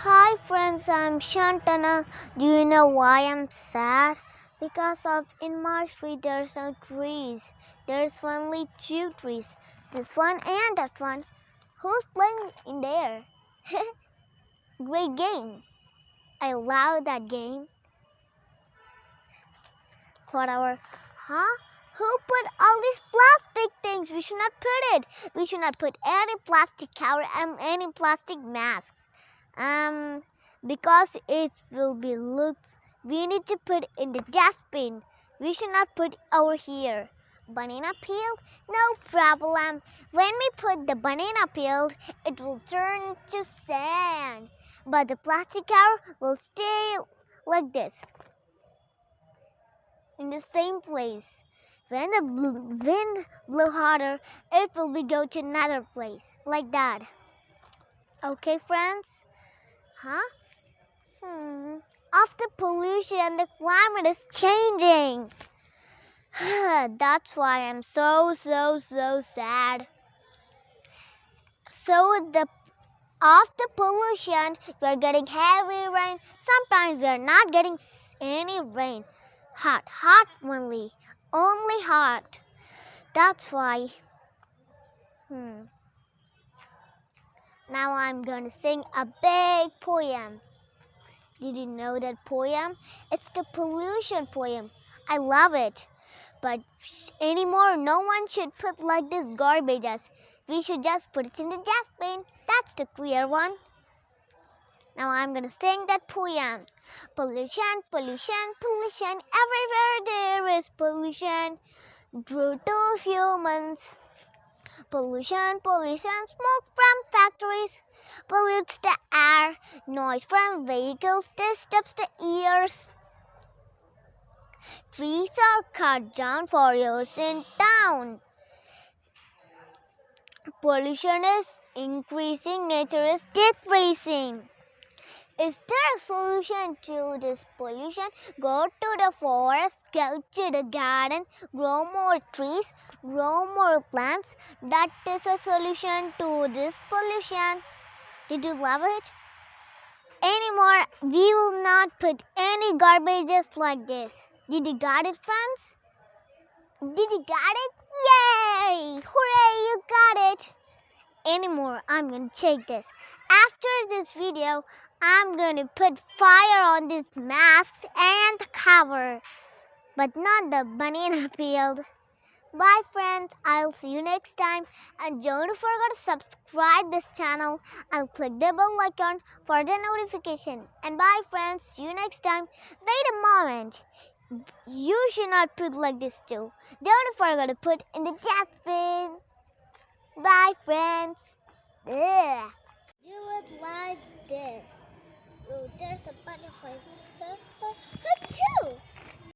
Hi friends, I'm Shantana. Do you know why I'm sad? Because of in my street there's no trees. There's only two trees. This one and that one. Who's playing in there? Great game. I love that game. Whatever. Huh? Who put all these plastic things? We should not put it. We should not put any plastic cover and any plastic masks. Because it will be looked, we need to put in the dustbin. We should not put over here. Banana peel? No problem. When we put the banana peel, it will turn to sand. But the plastic cover will stay like this, in the same place. When the wind blow harder, it will be go to another place, like that. Okay, friends? Huh? After pollution, the climate is changing. That's why I'm so sad. So after pollution, we are getting heavy rain. Sometimes we are not getting any rain. Hot only hot. That's why. Now I'm gonna sing a big poem. Did you know that poem? It's the pollution poem. I love it. But anymore, no one should put like this garbages. We should just put it in the dustbin. That's the clear one. Now I'm gonna sing that poem. Pollution, pollution, pollution. Everywhere there is pollution. Due to humans. Pollution, pollution. Smoke from factories pollutes the air. Noise from vehicles disturbs the ears. Trees are cut down for use in town. Pollution is increasing, nature is decreasing. Is there a solution to this pollution? Go to the forest, go to the garden, grow more trees, grow more plants. That is a solution to this pollution. Did you love it? Anymore, we will not put any garbages like this. Did you got it, friends? Did you got it? Yay! Hooray, you got it! Anymore, I'm going to check this. After this video, I'm going to put fire on these masks and the cover. But not the banana peel. Bye friends, I'll see you next time. And don't forget to subscribe this channel and click the bell icon for the notification. And bye friends, see you next time. Wait a moment. You should not put like this too. Don't forget to put in the dustbin. Bye friends. Ugh. Do it like this. Oh, there's a butterfly. Achoo!